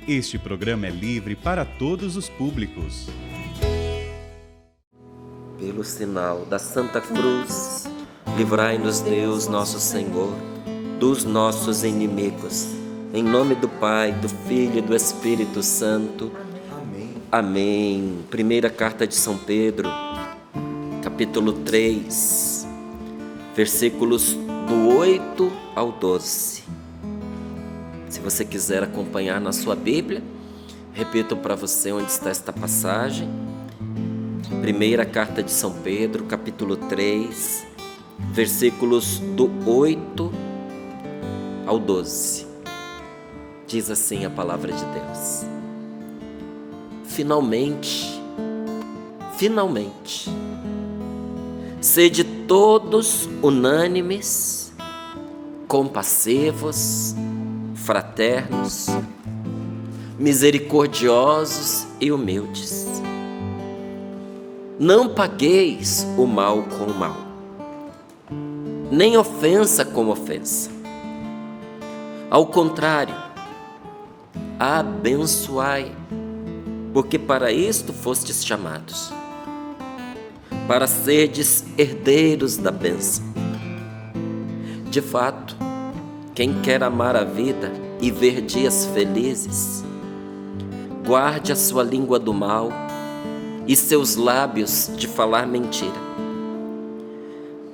Este programa é livre para todos os públicos. Pelo sinal da Santa Cruz, livrai-nos Deus nosso Senhor dos nossos inimigos. Em nome do Pai, do Filho e do Espírito Santo. Amém. Amém. Primeira carta de São Pedro, capítulo 3, versículos do 8 ao 12. Se você quiser acompanhar na sua Bíblia, repito para você onde está esta passagem. Primeira carta de São Pedro, capítulo 3, versículos do 8 ao 12. Diz assim a palavra de Deus: Finalmente, sede todos unânimes, compassivos, fraternos, misericordiosos e humildes. Não pagueis o mal com o mal, nem ofensa com ofensa. Ao contrário, abençoai, porque para isto fostes chamados, para serdes herdeiros da bênção. De fato, quem quer amar a vida e ver dias felizes, guarde a sua língua do mal e seus lábios de falar mentira.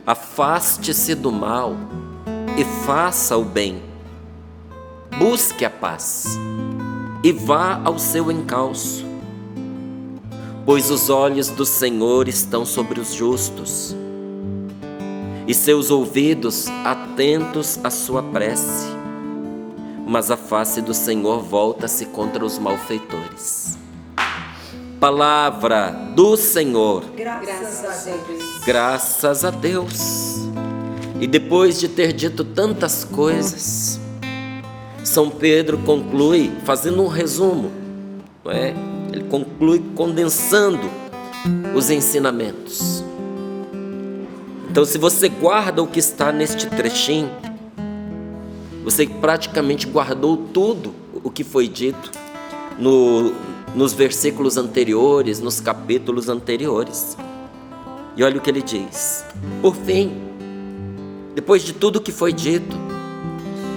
Afaste-se do mal e faça o bem. Busque a paz e vá ao seu encalço, pois os olhos do Senhor estão sobre os justos e seus ouvidos atentos à sua prece, mas a face do Senhor volta-se contra os malfeitores. Palavra do Senhor. Graças a Deus. Graças a Deus. E depois de ter dito tantas coisas, São Pedro conclui fazendo um resumo, não é? Ele conclui condensando os ensinamentos. Então, se você guarda o que está neste trechinho, você praticamente guardou tudo o que foi dito nos versículos anteriores, nos capítulos anteriores. E olha o que ele diz: por fim, depois de tudo que foi dito,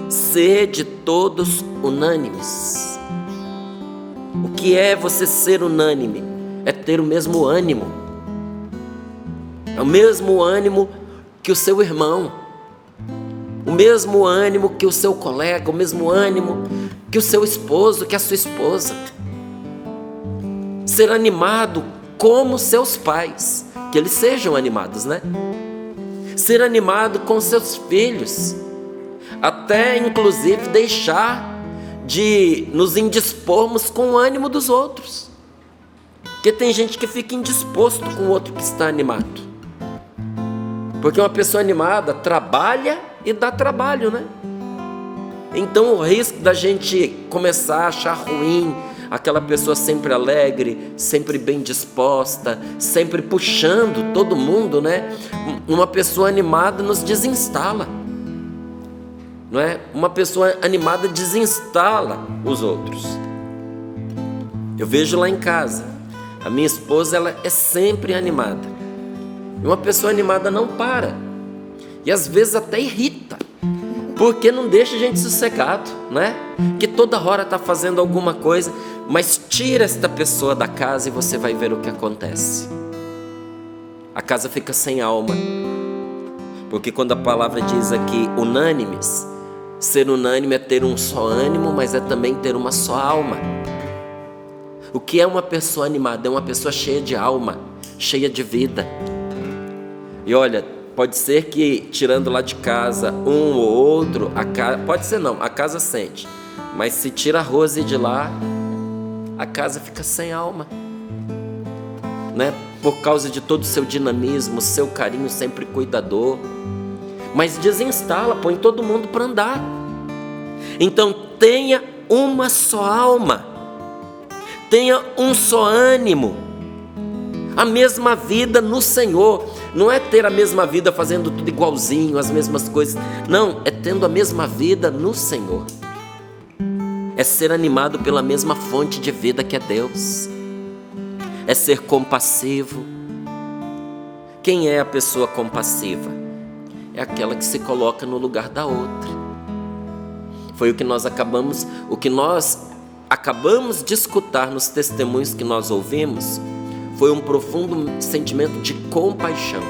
sede todos unânimes. O que é você ser unânime? É ter o mesmo ânimo. É o mesmo ânimo que o seu irmão, o mesmo ânimo que o seu colega, o mesmo ânimo que o seu esposo, que a sua esposa. Ser animado como seus pais, que eles sejam animados, né? Ser animado com seus filhos, até inclusive deixar de nos indispormos com o ânimo dos outros, porque tem gente que fica indisposto com o outro que está animado, porque uma pessoa animada trabalha e dá trabalho, né? Então o risco da gente começar a achar ruim aquela pessoa sempre alegre, sempre bem disposta, sempre puxando todo mundo, né? Uma pessoa animada nos desinstala, não é? Uma pessoa animada desinstala os outros. Eu vejo lá em casa, a minha esposa, ela é sempre animada. E uma pessoa animada não para. E às vezes até irrita, porque não deixa a gente sossegado, né? Que toda hora está fazendo alguma coisa. Mas tira esta pessoa da casa e você vai ver o que acontece. A casa fica sem alma. Porque quando a palavra diz aqui unânimes, ser unânime é ter um só ânimo, mas é também ter uma só alma. O que é uma pessoa animada? É uma pessoa cheia de alma, cheia de vida. E olha, pode ser que tirando lá de casa um ou outro, pode ser não, a casa sente. Mas se tira a Rose de lá, a casa fica sem alma, né? Por causa de todo o seu dinamismo, seu carinho sempre cuidador. Mas desinstala, põe todo mundo para andar. Então tenha uma só alma, tenha um só ânimo, a mesma vida no Senhor. Não é ter a mesma vida fazendo tudo igualzinho, as mesmas coisas. Não, é tendo a mesma vida no Senhor. é ser animado pela mesma fonte de vida que é Deus, é ser compassivo. Quem é a pessoa compassiva? É aquela que se coloca no lugar da outra. Foi o que nós acabamos de escutar nos testemunhos que nós ouvimos, foi um profundo sentimento de compaixão.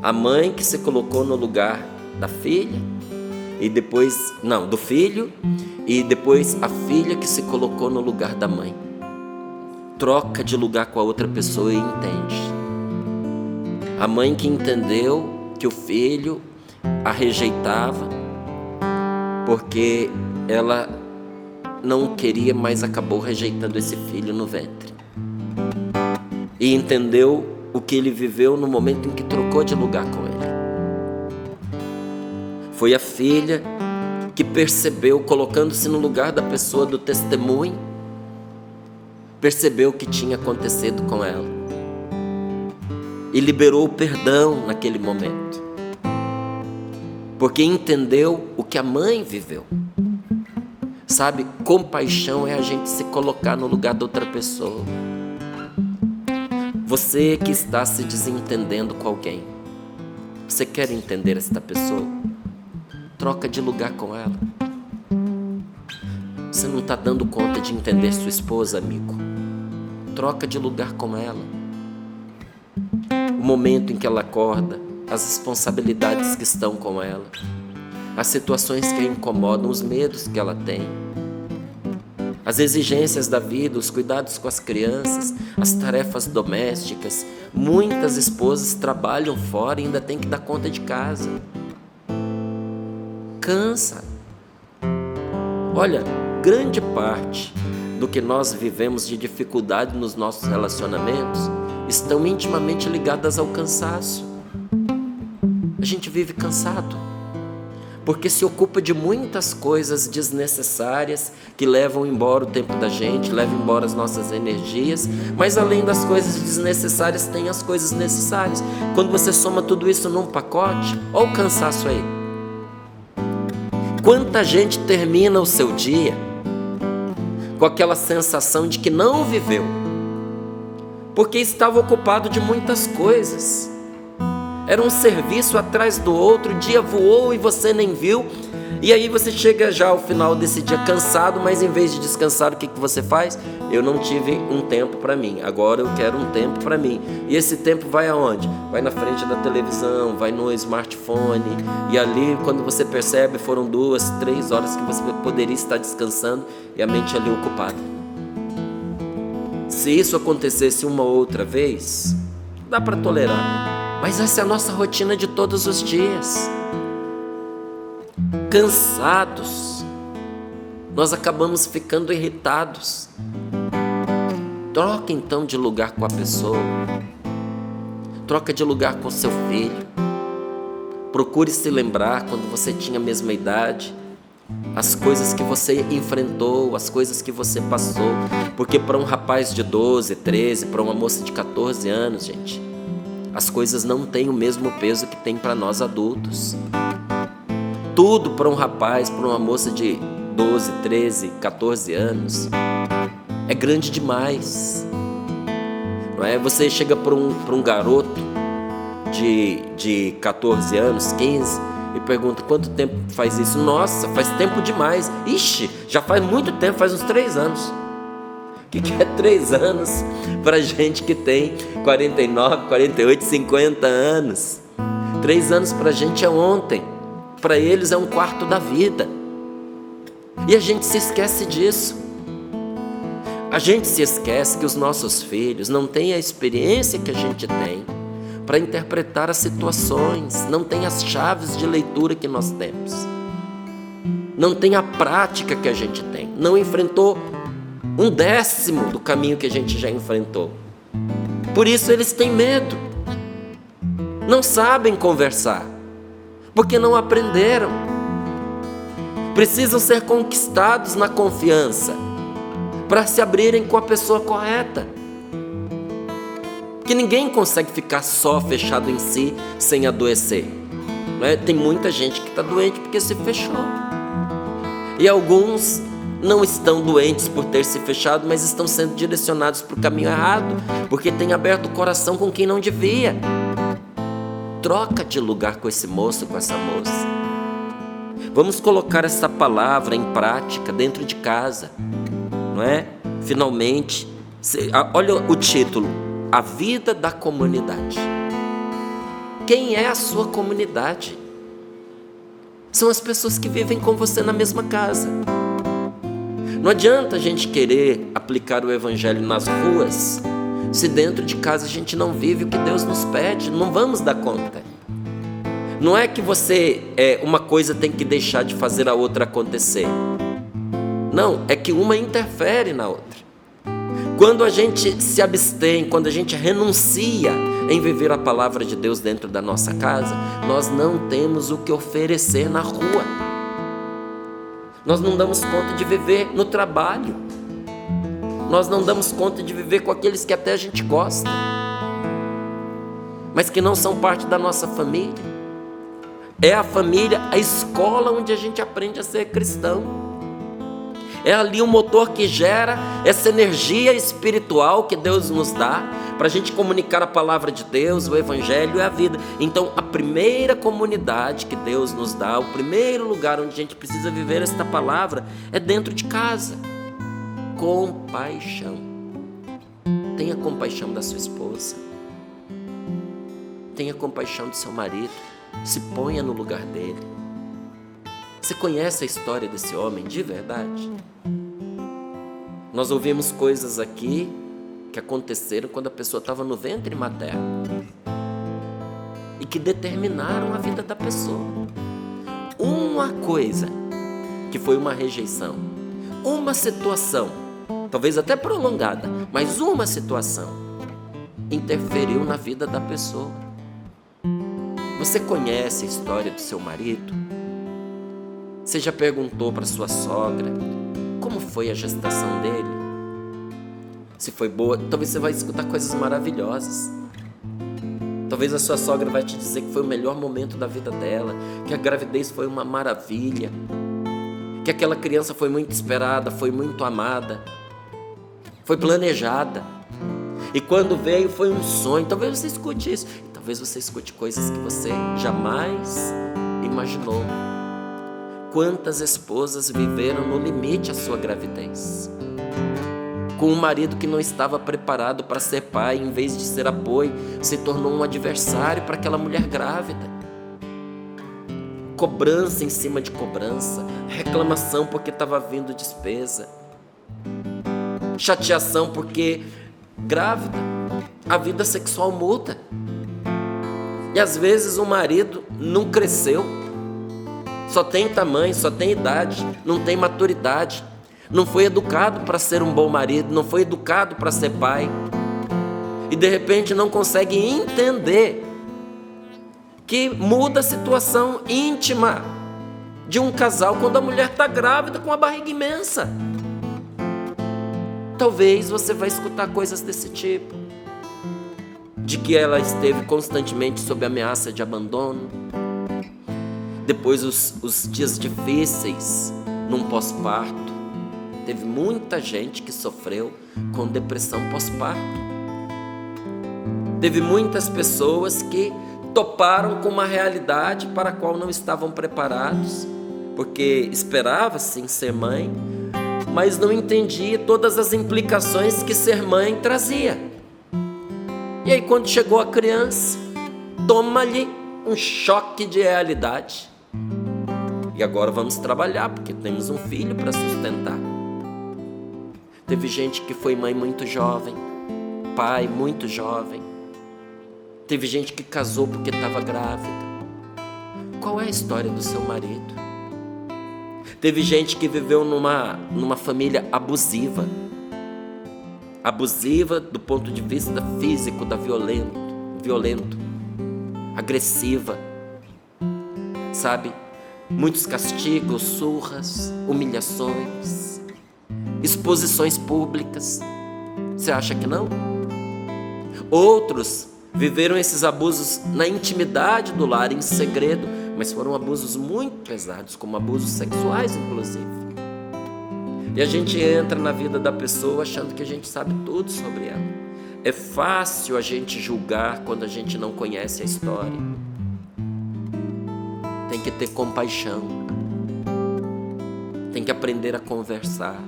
A mãe que se colocou no lugar da filha, do filho, e depois a filha que se colocou no lugar da mãe. Troca de lugar com a outra pessoa e entende. A mãe que entendeu que o filho a rejeitava porque ela não queria, mas acabou rejeitando esse filho no ventre. E entendeu o que ele viveu no momento em que trocou de lugar com ele. Foi a filha que percebeu, colocando-se no lugar da pessoa do testemunho, percebeu o que tinha acontecido com ela e liberou o perdão naquele momento, porque entendeu o que a mãe viveu. Sabe, compaixão é a gente se colocar no lugar da outra pessoa. Você que está se desentendendo com alguém, você quer entender esta pessoa? Troca de lugar com ela. Você não está dando conta de entender sua esposa, amigo. Troca de lugar com ela. O momento em que ela acorda, as responsabilidades que estão com ela, as situações que a incomodam, os medos que ela tem, as exigências da vida, os cuidados com as crianças, as tarefas domésticas. Muitas esposas trabalham fora e ainda tem que dar conta de casa. Cansa. Olha, grande parte do que nós vivemos de dificuldade nos nossos relacionamentos estão intimamente ligadas ao cansaço. A gente vive cansado, porque se ocupa de muitas coisas desnecessárias que levam embora o tempo da gente, levam embora as nossas energias, mas além das coisas desnecessárias tem as coisas necessárias. Quando você soma tudo isso num pacote, olha o cansaço aí. Quanta gente termina o seu dia com aquela sensação de que não viveu, porque estava ocupado de muitas coisas. Era um serviço atrás do outro, o dia voou e você nem viu. E aí você chega já ao final desse dia cansado, mas em vez de descansar, o que você faz? Eu não tive um tempo para mim, agora eu quero um tempo para mim. E esse tempo vai aonde? Vai na frente da televisão, vai no smartphone. E ali, quando você percebe, foram 2, 3 horas que você poderia estar descansando e a mente ali ocupada. Se isso acontecesse uma outra vez, dá para tolerar. Mas essa é a nossa rotina de todos os dias. Cansados, nós acabamos ficando irritados. Troca então de lugar com a pessoa. Troca de lugar com seu filho. Procure se lembrar, quando você tinha a mesma idade, as coisas que você enfrentou, as coisas que você passou. Porque para um rapaz de 12, 13, para uma moça de 14 anos, gente, as coisas não têm o mesmo peso que tem para nós adultos. Tudo para um rapaz, para uma moça de 12, 13, 14 anos é grande demais. Não é? Você chega para um garoto de 14 anos, 15, e pergunta: quanto tempo faz isso? Nossa, faz tempo demais. Ixi, já faz muito tempo, faz uns 3 anos. O que é 3 anos para gente que tem 49, 48, 50 anos? 3 anos para a gente é ontem. Para eles é um quarto da vida. E a gente se esquece disso. A gente se esquece que os nossos filhos não têm a experiência que a gente tem para interpretar as situações, não tem as chaves de leitura que nós temos, não tem a prática que a gente tem, não enfrentou 1/10 do caminho que a gente já enfrentou. Por isso eles têm medo, não sabem conversar, porque não aprenderam. Precisam ser conquistados na confiança para se abrirem com a pessoa correta. Que ninguém consegue ficar só fechado em si sem adoecer. Não é? Tem muita gente que está doente porque se fechou. E alguns não estão doentes por ter se fechado, mas estão sendo direcionados para o caminho errado, porque têm aberto o coração com quem não devia. Troca de lugar com esse moço, com essa moça. Vamos colocar essa palavra em prática dentro de casa, não é? Finalmente, olha o título: A Vida da Comunidade. Quem é a sua comunidade? São as pessoas que vivem com você na mesma casa. Não adianta a gente querer aplicar o evangelho nas ruas, se dentro de casa a gente não vive o que Deus nos pede. Não vamos dar conta. Não é que uma coisa tem que deixar de fazer a outra acontecer. Não, é que uma interfere na outra. Quando a gente se abstém, quando a gente renuncia em viver a palavra de Deus dentro da nossa casa, nós não temos o que oferecer na rua. Nós não damos conta de viver no trabalho. Nós não damos conta de viver com aqueles que até a gente gosta, mas que não são parte da nossa família. É a família, a escola onde a gente aprende a ser cristão. É ali o motor que gera essa energia espiritual que Deus nos dá para a gente comunicar a palavra de Deus, o evangelho e a vida. Então, a primeira comunidade que Deus nos dá, o primeiro lugar onde a gente precisa viver esta palavra é dentro de casa. Compaixão. Tenha compaixão da sua esposa. Tenha compaixão do seu marido. Se ponha no lugar dele. Você conhece a história desse homem de verdade? Nós ouvimos coisas aqui que aconteceram quando a pessoa estava no ventre materno e que determinaram a vida da pessoa. Uma coisa que foi uma rejeição, uma situação, talvez até prolongada, mas uma situação interferiu na vida da pessoa. Você conhece a história do seu marido? Você já perguntou para sua sogra como foi a gestação dele? Se foi boa, talvez você vai escutar coisas maravilhosas. Talvez a sua sogra vai te dizer que foi o melhor momento da vida dela, que a gravidez foi uma maravilha, que aquela criança foi muito esperada, foi muito amada, foi planejada, e quando veio foi um sonho. Talvez você escute isso, talvez você escute coisas que você jamais imaginou. Quantas esposas viveram no limite a sua gravidez, com um marido que não estava preparado para ser pai, em vez de ser apoio, se tornou um adversário para aquela mulher grávida. Cobrança em cima de cobrança, reclamação porque estava vindo despesa, chateação porque grávida, a vida sexual muda. E às vezes o marido não cresceu, só tem tamanho, só tem idade, não tem maturidade, não foi educado para ser um bom marido, não foi educado para ser pai, e de repente não consegue entender que muda a situação íntima de um casal quando a mulher está grávida com a barriga imensa. Talvez você vai escutar coisas desse tipo, de que ela esteve constantemente sob ameaça de abandono, depois os dias difíceis num pós-parto. Teve muita gente que sofreu com depressão pós-parto. Teve muitas pessoas que toparam com uma realidade para a qual não estavam preparados, porque esperava sim ser mãe, mas não entendia todas as implicações que ser mãe trazia. E aí quando chegou a criança, toma-lhe um choque de realidade. E agora vamos trabalhar, porque temos um filho para sustentar. Teve gente que foi mãe muito jovem, pai muito jovem. Teve gente que casou porque estava grávida. Qual é a história do seu marido? Teve gente que viveu numa família abusiva. Abusiva do ponto de vista físico, violento, agressiva. Sabe? Muitos castigos, surras, humilhações, exposições públicas. Você acha que não? Outros viveram esses abusos na intimidade do lar, em segredo, mas foram abusos muito pesados, como abusos sexuais, inclusive. E a gente entra na vida da pessoa achando que a gente sabe tudo sobre ela. É fácil a gente julgar quando a gente não conhece a história. Tem que ter compaixão. Tem que aprender a conversar.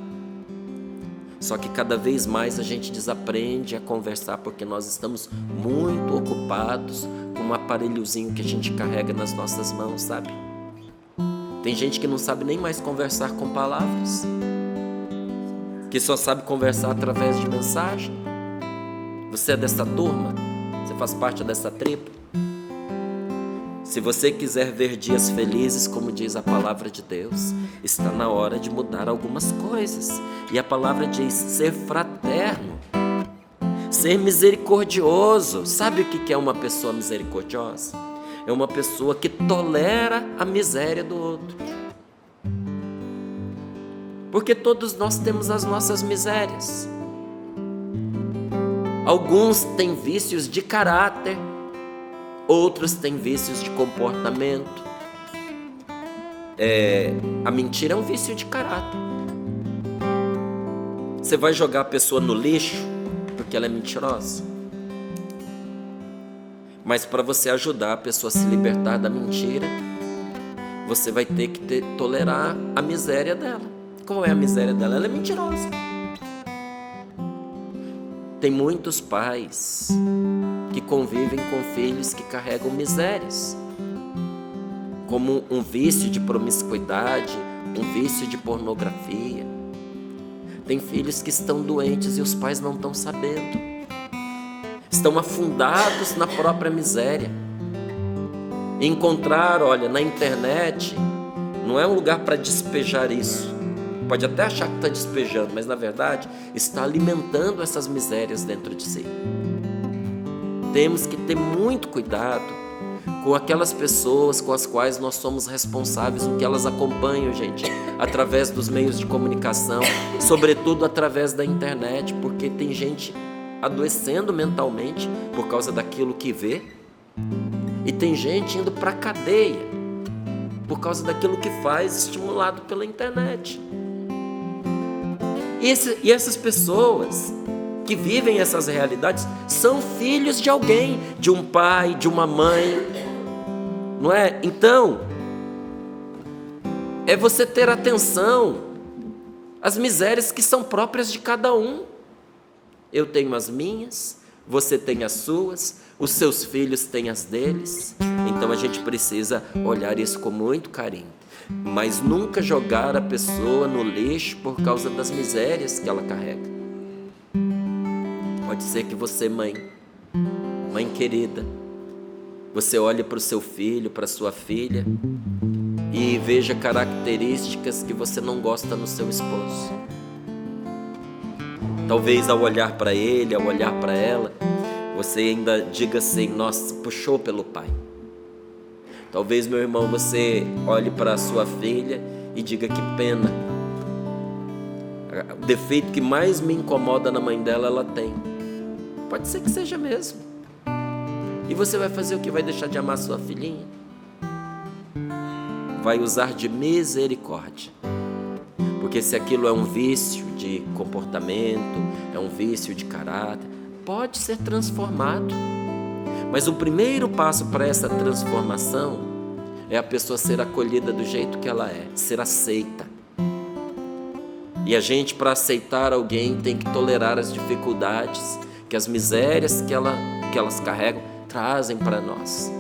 Só que cada vez mais a gente desaprende a conversar porque nós estamos muito ocupados com um aparelhozinho que a gente carrega nas nossas mãos, sabe? Tem gente que não sabe nem mais conversar com palavras, que só sabe conversar através de mensagem. Você é dessa turma? Você faz parte dessa tribo? Se você quiser ver dias felizes, como diz a palavra de Deus, está na hora de mudar algumas coisas. E a palavra diz ser fraterno, ser misericordioso. Sabe o que é uma pessoa misericordiosa? É uma pessoa que tolera a miséria do outro. Porque todos nós temos as nossas misérias. Alguns têm vícios de caráter, outros têm vícios de comportamento. A mentira é um vício de caráter. Você vai jogar a pessoa no lixo porque ela é mentirosa. Mas para você ajudar a pessoa a se libertar da mentira, você vai ter que tolerar a miséria dela. Qual é a miséria dela? Ela é mentirosa. Tem muitos pais que convivem com filhos que carregam misérias, como um vício de promiscuidade, um vício de pornografia. Tem filhos que estão doentes e os pais não estão sabendo. Estão afundados na própria miséria. Encontrar, olha, na internet não é um lugar para despejar isso. Pode até achar que está despejando, mas na verdade está alimentando essas misérias dentro de si. Temos que ter muito cuidado com aquelas pessoas com as quais nós somos responsáveis, o que elas acompanham, gente, através dos meios de comunicação, sobretudo através da internet, porque tem gente adoecendo mentalmente por causa daquilo que vê, e tem gente indo para a cadeia por causa daquilo que faz, estimulado pela internet. E essas pessoas que vivem essas realidades são filhos de alguém, de um pai, de uma mãe, não é? Então, é você ter atenção às misérias que são próprias de cada um. Eu tenho as minhas, você tem as suas, os seus filhos têm as deles. Então a gente precisa olhar isso com muito carinho, mas nunca jogar a pessoa no lixo por causa das misérias que ela carrega. Pode ser que você, mãe querida, você olhe para o seu filho, para a sua filha e veja características que você não gosta no seu esposo. Talvez ao olhar para ele, ao olhar para ela, você ainda diga assim: nossa, puxou pelo pai. Talvez, meu irmão, você olhe para a sua filha e diga: que pena. O defeito que mais me incomoda na mãe dela, ela tem. Pode ser que seja mesmo. E você vai fazer o que? Vai deixar de amar sua filhinha? Vai usar de misericórdia. Porque se aquilo é um vício de comportamento, é um vício de caráter, pode ser transformado. Mas o primeiro passo para essa transformação é a pessoa ser acolhida do jeito que ela é, ser aceita. E a gente, para aceitar alguém, tem que tolerar as dificuldades, que as misérias que elas carregam trazem para nós.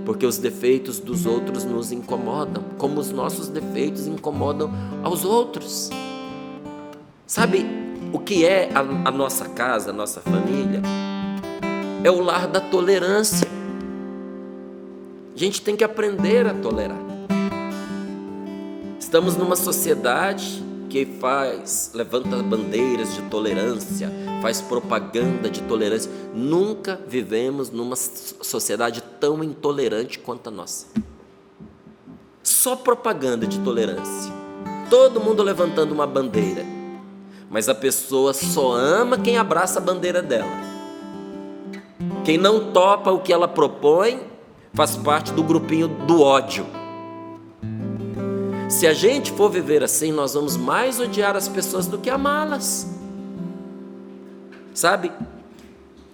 Porque os defeitos dos outros nos incomodam, como os nossos defeitos incomodam aos outros. Sabe o que é a nossa casa, a nossa família? É o lar da tolerância. A gente tem que aprender a tolerar. Estamos numa sociedade que levanta bandeiras de tolerância, faz propaganda de tolerância. Nunca vivemos numa sociedade tão intolerante quanto a nossa. Só propaganda de tolerância. Todo mundo levantando uma bandeira. Mas a pessoa só ama quem abraça a bandeira dela. Quem não topa o que ela propõe faz parte do grupinho do ódio. Se a gente for viver assim, nós vamos mais odiar as pessoas do que amá-las. Sabe?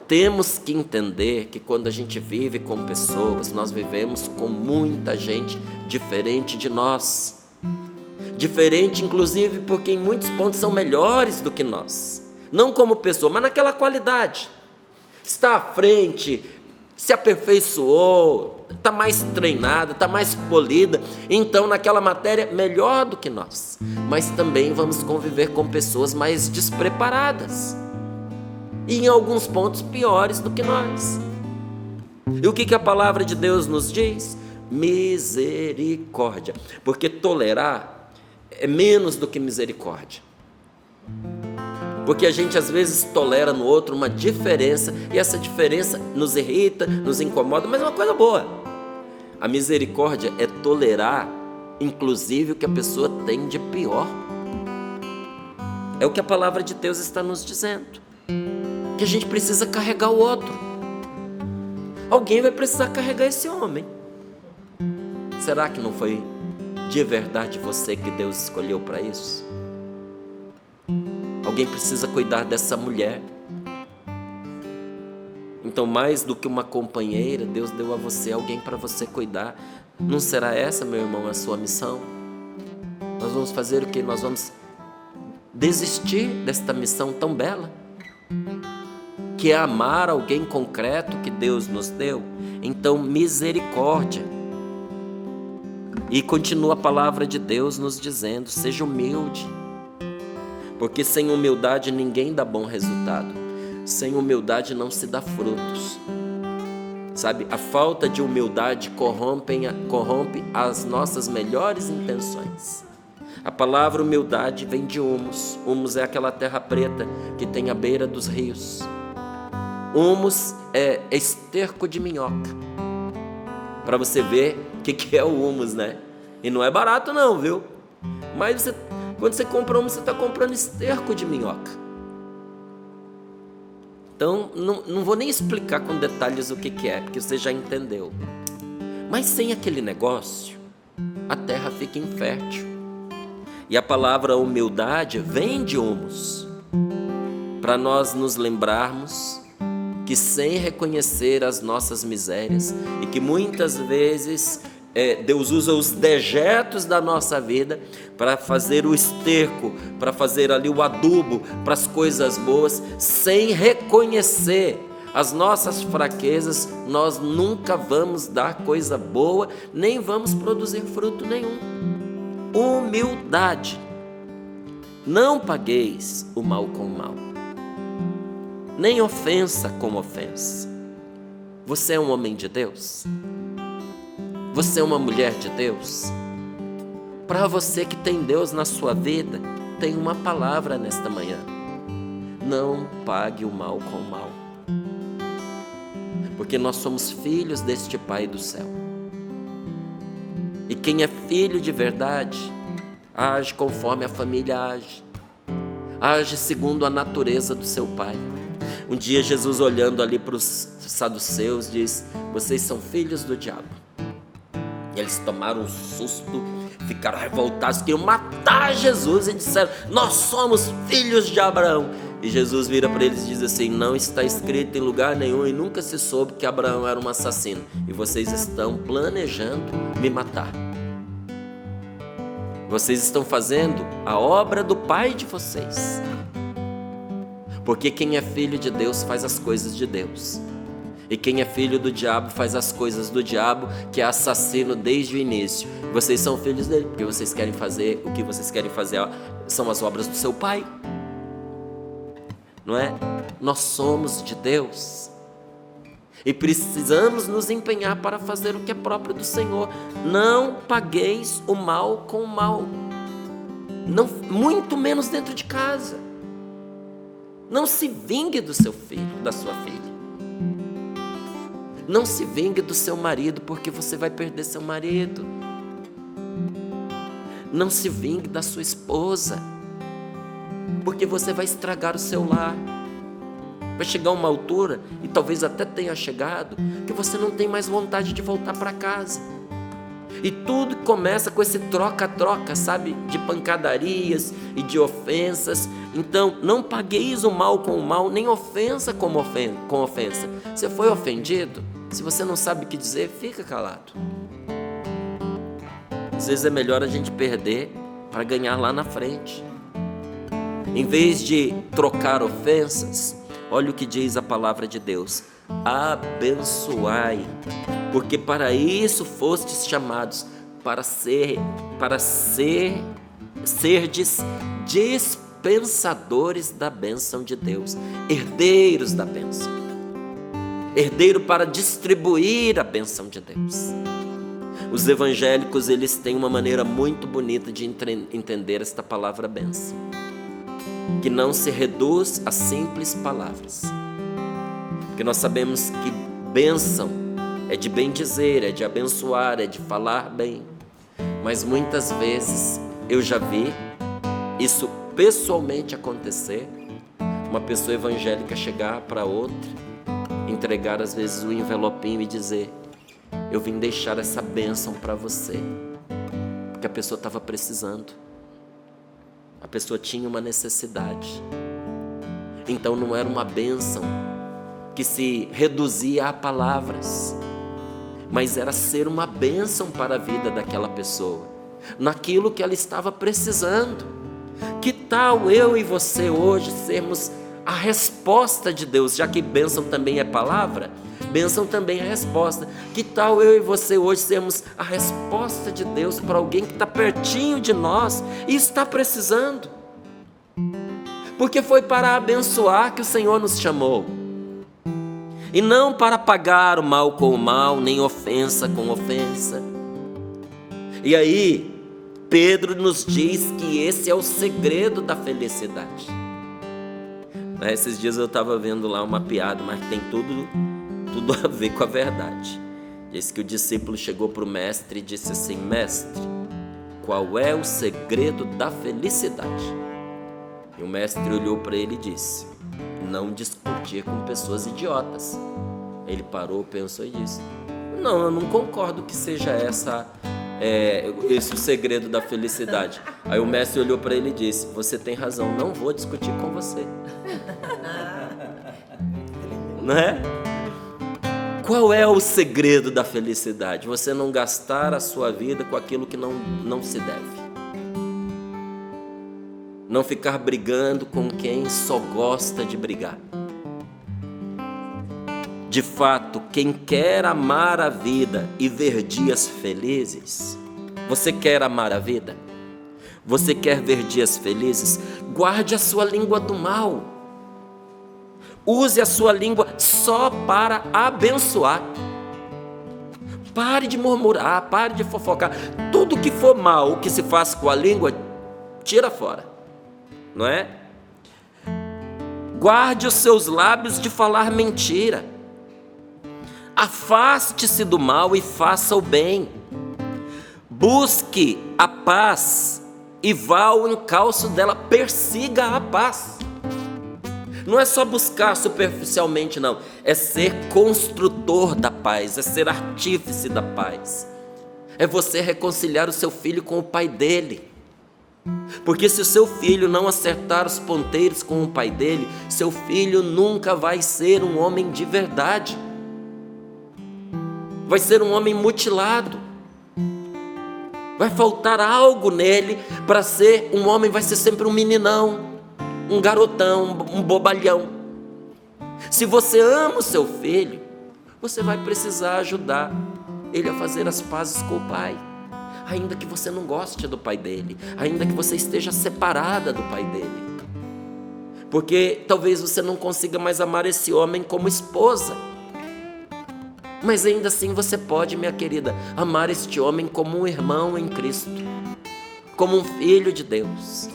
Temos que entender que quando a gente vive com pessoas, nós vivemos com muita gente diferente de nós. Diferente, inclusive, porque em muitos pontos são melhores do que nós. Não como pessoa, mas naquela qualidade. Está à frente, se aperfeiçoou, está mais treinada, está mais polida. Então, naquela matéria, melhor do que nós. Mas também vamos conviver com pessoas mais despreparadas. E em alguns pontos piores do que nós. E o que a palavra de Deus nos diz? Misericórdia. Porque tolerar é menos do que misericórdia. Porque a gente às vezes tolera no outro uma diferença, e essa diferença nos irrita, nos incomoda, mas é uma coisa boa. A misericórdia é tolerar, inclusive, o que a pessoa tem de pior. É o que a palavra de Deus está nos dizendo. Que a gente precisa carregar o outro. Alguém vai precisar carregar esse homem. Será que não foi de verdade você que Deus escolheu para isso? Alguém precisa cuidar dessa mulher. Então, mais do que uma companheira, Deus deu a você alguém para você cuidar. Não será essa, meu irmão, a sua missão? Nós vamos fazer o quê? Nós vamos desistir desta missão tão bela, que é amar alguém concreto que Deus nos deu. Então, misericórdia. E continua a palavra de Deus nos dizendo: seja humilde, porque sem humildade ninguém dá bom resultado. Sem humildade não se dá frutos. Sabe, a falta de humildade corrompe as nossas melhores intenções. A palavra humildade vem de humus. Humus é aquela terra preta que tem à beira dos rios. Humus é esterco de minhoca. Para você ver o que é o humus, né? E não é barato não, viu? Mas quando você compra humus, você está comprando esterco de minhoca. Então, não vou nem explicar com detalhes o que é, porque você já entendeu. Mas sem aquele negócio, a terra fica infértil. E a palavra humildade vem de humus, para nós nos lembrarmos que sem reconhecer as nossas misérias, e que muitas vezes Deus usa os dejetos da nossa vida para fazer o esterco, para fazer ali o adubo para as coisas boas. Sem reconhecer as nossas fraquezas, nós nunca vamos dar coisa boa, nem vamos produzir fruto nenhum. Humildade. Não pagueis o mal com o mal, nem ofensa com ofensa. Você é um homem de Deus? Você é uma mulher de Deus? Para você que tem Deus na sua vida, tem uma palavra nesta manhã: não pague o mal com o mal, porque nós somos filhos deste Pai do céu. E quem é filho de verdade, age conforme a família age, age segundo a natureza do seu pai. Um dia Jesus, olhando ali para os saduceus, diz: vocês são filhos do diabo. E eles tomaram um susto, ficaram revoltados, queriam matar Jesus e disseram: nós somos filhos de Abraão. E Jesus vira para eles e diz assim: não está escrito em lugar nenhum e nunca se soube que Abraão era um assassino, e vocês estão planejando me matar. Vocês estão fazendo a obra do pai de vocês, porque quem é filho de Deus faz as coisas de Deus, e quem é filho do diabo faz as coisas do diabo, que é assassino desde o início. Vocês são filhos dele, porque vocês querem fazer o que vocês querem fazer, são as obras do seu pai, não é? Nós somos de Deus e precisamos nos empenhar para fazer o que é próprio do Senhor. Não pagueis o mal com o mal, não, muito menos dentro de casa. Não se vingue do seu filho, da sua filha. Não se vingue do seu marido, porque você vai perder seu marido. Não se vingue da sua esposa, porque você vai estragar o seu lar. Vai chegar uma altura, e talvez até tenha chegado, que você não tem mais vontade de voltar para casa. E tudo começa com esse troca-troca, sabe? De pancadarias e de ofensas. Então, não pagueis o mal com o mal, nem ofensa com ofensa. Você foi ofendido? Se você não sabe o que dizer, fica calado. Às vezes é melhor a gente perder para ganhar lá na frente. Em vez de trocar ofensas, olha o que diz a palavra de Deus: abençoai, porque para isso fostes chamados, para serdes dispensadores da bênção de Deus, herdeiros da bênção, herdeiro para distribuir a bênção de Deus. Os evangélicos, eles têm uma maneira muito bonita de entender esta palavra bênção, que não se reduz a simples palavras, porque nós sabemos que bênção é de bem dizer, é de abençoar, é de falar bem, mas muitas vezes eu já vi isso pessoalmente acontecer, uma pessoa evangélica chegar para outra, entregar às vezes um envelopinho e dizer: eu vim deixar essa bênção para você, porque a pessoa estava precisando, a pessoa tinha uma necessidade. Então não era uma bênção que se reduzia a palavras, mas era ser uma bênção para a vida daquela pessoa, naquilo que ela estava precisando. Que tal eu e você hoje sermos a resposta de Deus, já que bênção também é palavra? Bênção também é resposta. Que tal eu e você hoje sermos a resposta de Deus para alguém que está pertinho de nós e está precisando? Porque foi para abençoar que o Senhor nos chamou, e não para pagar o mal com o mal, nem ofensa com ofensa. E aí, Pedro nos diz que esse é o segredo da felicidade. Esses dias eu estava vendo lá uma piada, mas tem tudo a ver com a verdade. Diz que o discípulo chegou para o mestre e disse assim: mestre, qual é o segredo da felicidade? E o mestre olhou para ele e disse: não discutir com pessoas idiotas. Ele parou, pensou e disse: não, eu não concordo que seja esse o segredo da felicidade. Aí o mestre olhou para ele e disse: você tem razão, não vou discutir com você. Não é? Qual é o segredo da felicidade? Você não gastar a sua vida com aquilo que não se deve. Não ficar brigando com quem só gosta de brigar. De fato, quem quer amar a vida e ver dias felizes, você quer amar a vida? Você quer ver dias felizes? Guarde a sua língua do mal. Use a sua língua só para abençoar. Pare de murmurar, pare de fofocar. Tudo que for mal, o que se faz com a língua, tira fora, não é? Guarde os seus lábios de falar mentira. Afaste-se do mal e faça o bem. Busque a paz e vá ao encalço dela, persiga a paz. Não é só buscar superficialmente, não. É ser construtor da paz, é ser artífice da paz. É você reconciliar o seu filho com o pai dele. Porque se o seu filho não acertar os ponteiros com o pai dele, seu filho nunca vai ser um homem de verdade. Vai ser um homem mutilado. Vai faltar algo nele para ser um homem, vai ser sempre um meninão, um garotão, um bobalhão. Se você ama o seu filho, você vai precisar ajudar ele a fazer as pazes com o pai, ainda que você não goste do pai dele, ainda que você esteja separada do pai dele, porque talvez você não consiga mais amar esse homem como esposa, mas ainda assim você pode, minha querida, amar este homem como um irmão em Cristo, como um filho de Deus,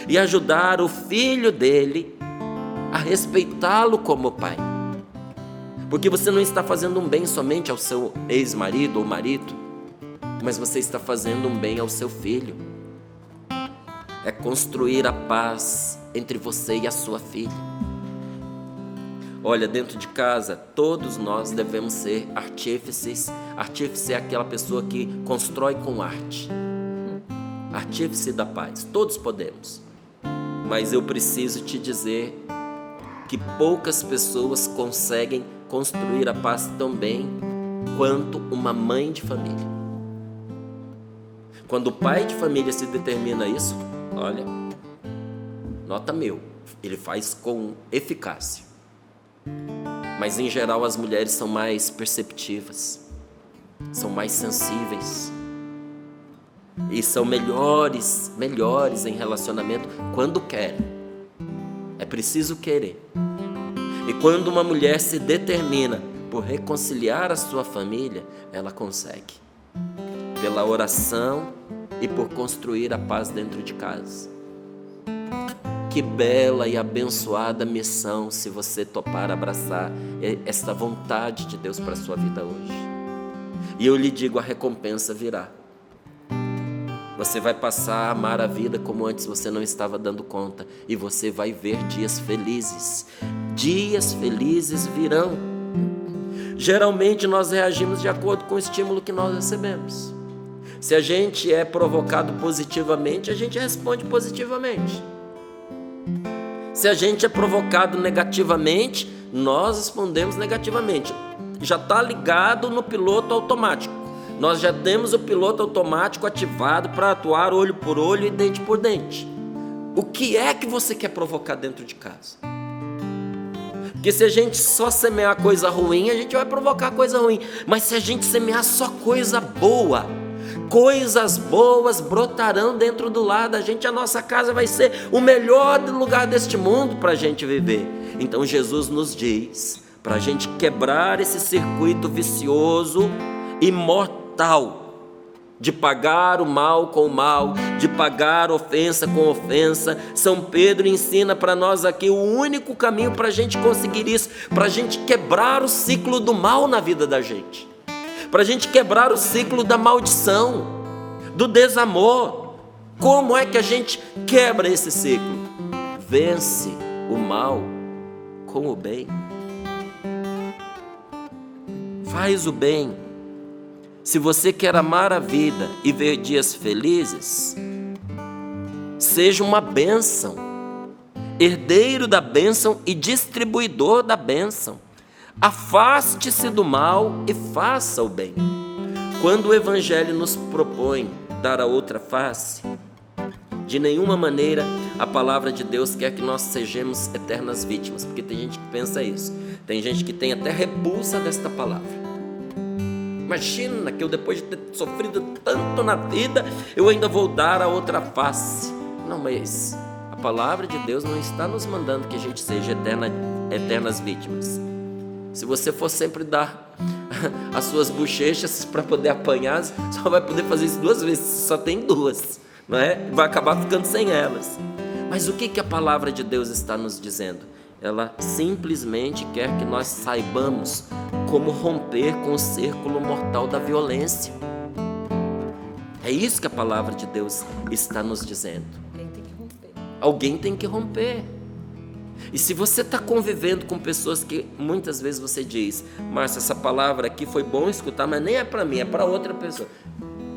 e ajudar o filho dele a respeitá-lo como pai. Porque você não está fazendo um bem somente ao seu ex-marido ou marido, mas você está fazendo um bem ao seu filho. É construir a paz entre você e a sua filha. Olha, dentro de casa, todos nós devemos ser artífices Artífice é aquela pessoa que constrói com arte. Artífice da paz, todos podemos. Mas eu preciso te dizer que poucas pessoas conseguem construir a paz tão bem quanto uma mãe de família. Quando o pai de família se determina a isso, olha, nota mil, ele faz com eficácia. Mas em geral as mulheres são mais perceptivas, são mais sensíveis e são melhores em relacionamento quando querem. É preciso querer. E quando uma mulher se determina por reconciliar a sua família, ela consegue. Pela oração e por construir a paz dentro de casa. Que bela e abençoada missão se você topar abraçar esta vontade de Deus para a sua vida hoje. E eu lhe digo, a recompensa virá. Você vai passar a amar a vida como antes você não estava dando conta. E você vai ver dias felizes. Dias felizes virão. Geralmente nós reagimos de acordo com o estímulo que nós recebemos. Se a gente é provocado positivamente, a gente responde positivamente. Se a gente é provocado negativamente, nós respondemos negativamente. Já está ligado no piloto automático. Nós já temos o piloto automático ativado para atuar olho por olho e dente por dente. O que é que você quer provocar dentro de casa? Porque se a gente só semear coisa ruim, a gente vai provocar coisa ruim. Mas se a gente semear só coisa boa, coisas boas brotarão dentro do lar da gente. A nossa casa vai ser o melhor lugar deste mundo para a gente viver. Então Jesus nos diz para a gente quebrar esse circuito vicioso e mortal de pagar o mal com o mal, de pagar ofensa com ofensa. São Pedro ensina para nós aqui o único caminho para a gente conseguir isso, para a gente quebrar o ciclo do mal na vida da gente, para a gente quebrar o ciclo da maldição, do desamor. Como é que a gente quebra esse ciclo? Vence o mal com o bem. Faz o bem. Se você quer amar a vida e ver dias felizes, seja uma bênção, herdeiro da bênção e distribuidor da bênção. Afaste-se do mal e faça o bem. Quando o Evangelho nos propõe dar a outra face, de nenhuma maneira a palavra de Deus quer que nós sejamos eternas vítimas, porque tem gente que pensa isso. Tem gente que tem até repulsa desta palavra. Imagina que eu, depois de ter sofrido tanto na vida, eu ainda vou dar a outra face. Não, mas a palavra de Deus não está nos mandando que a gente seja eternas vítimas. Se você for sempre dar as suas bochechas para poder apanhar, só vai poder fazer isso 2 vezes, só tem 2, não é? Vai acabar ficando sem elas. Mas o que a palavra de Deus está nos dizendo? Ela simplesmente quer que nós saibamos como romper com o círculo mortal da violência. É isso que a palavra de Deus está nos dizendo. Alguém tem que romper. E se você está convivendo com pessoas que muitas vezes você diz: Márcia, essa palavra aqui foi bom escutar, mas nem é para mim, é para outra pessoa.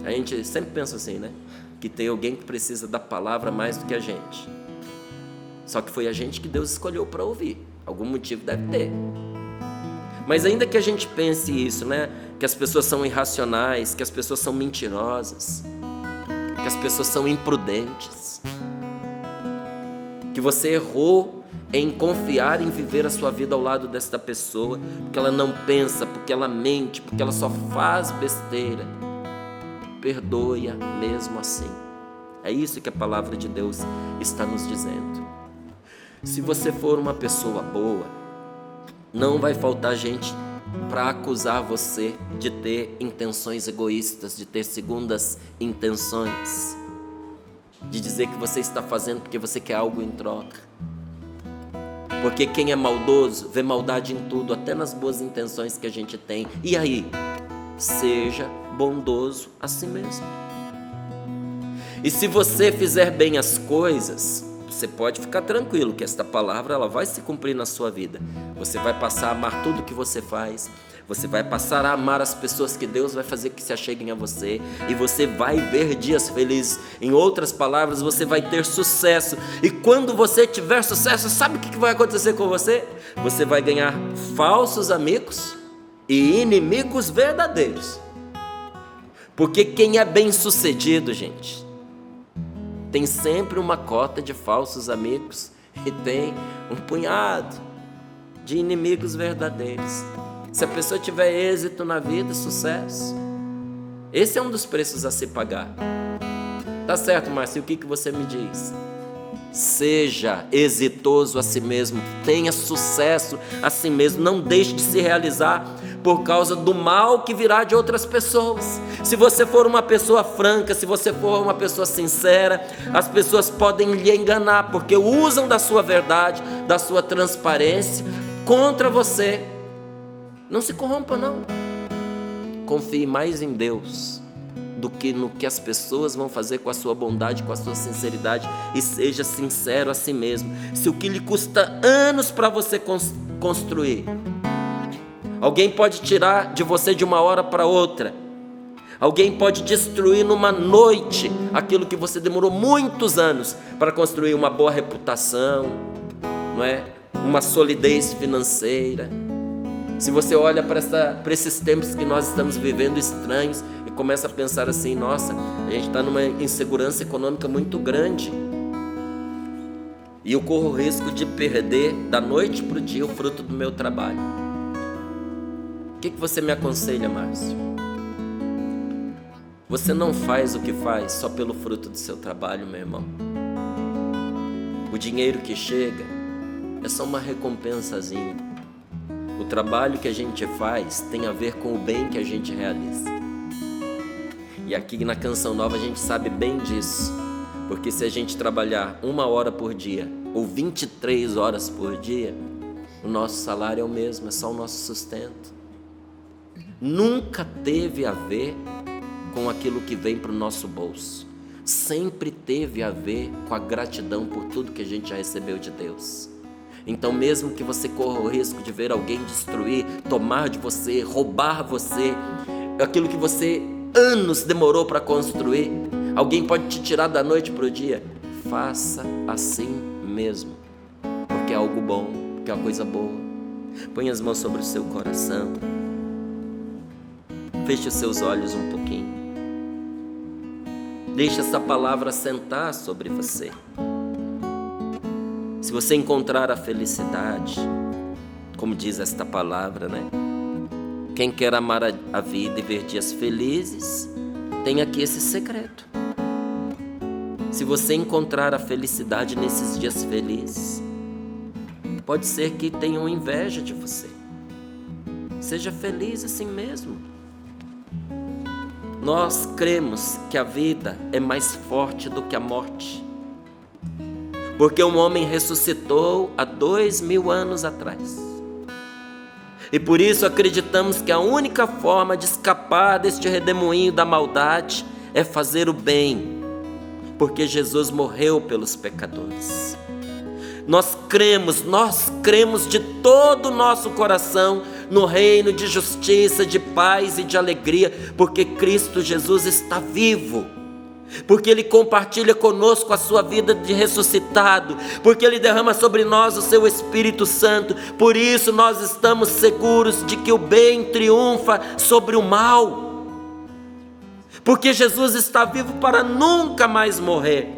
A gente sempre pensa assim, né? Que tem alguém que precisa da palavra mais do que a gente. Só que foi a gente que Deus escolheu para ouvir. Algum motivo deve ter. Mas ainda que a gente pense isso, né? Que as pessoas são irracionais, que as pessoas são mentirosas, que as pessoas são imprudentes, que você errou em confiar em viver a sua vida ao lado desta pessoa, porque ela não pensa, porque ela mente, porque ela só faz besteira. Perdoe-a mesmo assim. É isso que a palavra de Deus está nos dizendo. Se você for uma pessoa boa, não vai faltar gente para acusar você de ter intenções egoístas, de ter segundas intenções, de dizer que você está fazendo porque você quer algo em troca. Porque quem é maldoso vê maldade em tudo, até nas boas intenções que a gente tem. E aí? Seja bondoso a si mesmo. E se você fizer bem as coisas, você pode ficar tranquilo que esta palavra ela vai se cumprir na sua vida. Você vai passar a amar tudo que você faz. Você vai passar a amar as pessoas que Deus vai fazer que se acheguem a você. E você vai ver dias felizes. Em outras palavras, você vai ter sucesso. E quando você tiver sucesso, sabe o que vai acontecer com você? Você vai ganhar falsos amigos e inimigos verdadeiros. Porque quem é bem sucedido, gente, tem sempre uma cota de falsos amigos e tem um punhado de inimigos verdadeiros. Se a pessoa tiver êxito na vida, sucesso, esse é um dos preços a se pagar. Tá certo, Márcio, o que você me diz? Seja exitoso a si mesmo, tenha sucesso a si mesmo, não deixe de se realizar por causa do mal que virá de outras pessoas. Se você for uma pessoa franca, se você for uma pessoa sincera, as pessoas podem lhe enganar, porque usam da sua verdade, da sua transparência contra você. Não se corrompa, não. Confie mais em Deus do que no que as pessoas vão fazer com a sua bondade, com a sua sinceridade, e seja sincero a si mesmo. Se o que lhe custa anos para você construir, alguém pode tirar de você de uma hora para outra, alguém pode destruir numa noite aquilo que você demorou muitos anos para construir, uma boa reputação, não é? Uma solidez financeira. Se você olha para esses tempos que nós estamos vivendo estranhos e começa a pensar assim, nossa, a gente está numa insegurança econômica muito grande e eu corro o risco de perder da noite para o dia o fruto do meu trabalho. O que você me aconselha, Márcio? Você não faz o que faz só pelo fruto do seu trabalho, meu irmão. O dinheiro que chega é só uma recompensazinha. O trabalho que a gente faz tem a ver com o bem que a gente realiza. E aqui na Canção Nova a gente sabe bem disso. Porque se a gente trabalhar 1 hora por dia ou 23 horas por dia, o nosso salário é o mesmo, é só o nosso sustento. Nunca teve a ver com aquilo que vem para o nosso bolso. Sempre teve a ver com a gratidão por tudo que a gente já recebeu de Deus. Então mesmo que você corra o risco de ver alguém destruir, tomar de você, roubar você, aquilo que você anos demorou para construir, alguém pode te tirar da noite para o dia, faça assim mesmo, porque é algo bom, porque é uma coisa boa. Põe as mãos sobre o seu coração, feche os seus olhos um pouquinho, deixe essa palavra assentar sobre você. Se você encontrar a felicidade, como diz esta palavra, né? Quem quer amar a vida e ver dias felizes, tem aqui esse segredo. Se você encontrar a felicidade nesses dias felizes, pode ser que tenham inveja de você. Seja feliz assim mesmo. Nós cremos que a vida é mais forte do que a morte. Porque um homem ressuscitou há 2000 anos atrás. E por isso acreditamos que a única forma de escapar deste redemoinho da maldade é fazer o bem. Porque Jesus morreu pelos pecadores. Nós cremos de todo o nosso coração no reino de justiça, de paz e de alegria. Porque Cristo Jesus está vivo. Porque Ele compartilha conosco a sua vida de ressuscitado, porque Ele derrama sobre nós o seu Espírito Santo. Por isso nós estamos seguros de que o bem triunfa sobre o mal, porque Jesus está vivo para nunca mais morrer.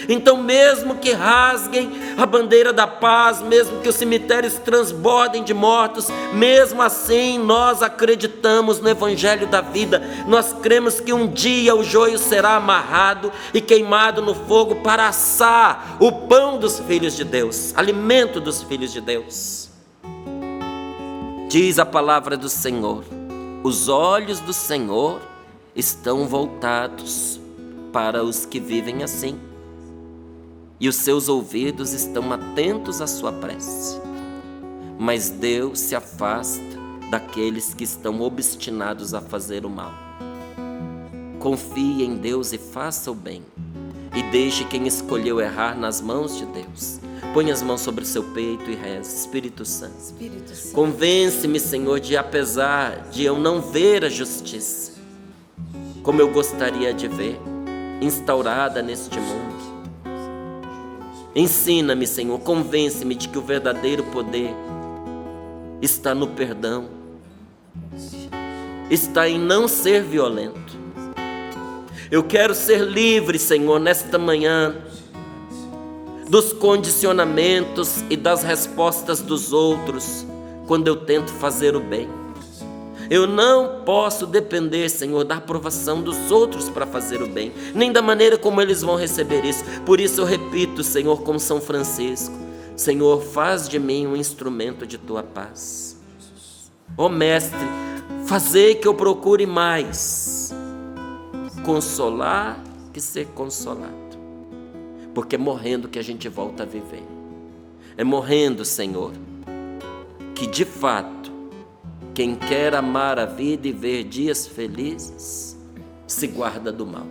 Então mesmo que rasguem a bandeira da paz, mesmo que os cemitérios transbordem de mortos, mesmo assim nós acreditamos no Evangelho da vida. Nós cremos que um dia o joio será amarrado e queimado no fogo para assar o pão dos filhos de Deus, alimento dos filhos de Deus. Diz a palavra do Senhor: os olhos do Senhor estão voltados para os que vivem assim, e os seus ouvidos estão atentos à sua prece. Mas Deus se afasta daqueles que estão obstinados a fazer o mal. Confie em Deus e faça o bem, e deixe quem escolheu errar nas mãos de Deus. Põe as mãos sobre o seu peito e reze. Espírito Santo, convence-me, Senhor, de apesar de eu não ver a justiça como eu gostaria de ver instaurada neste mundo, ensina-me, Senhor, convence-me de que o verdadeiro poder está no perdão, está em não ser violento. Eu quero ser livre, Senhor, nesta manhã, dos condicionamentos e das respostas dos outros quando eu tento fazer o bem. Eu não posso depender, Senhor, da aprovação dos outros para fazer o bem, nem da maneira como eles vão receber isso. Por isso eu repito, Senhor, como São Francisco: Senhor, faz de mim um instrumento de Tua paz. Ó Mestre, fazei que eu procure mais consolar que ser consolado, porque é morrendo que a gente volta a viver. É morrendo, Senhor, que de fato quem quer amar a vida e ver dias felizes se guarda do mal.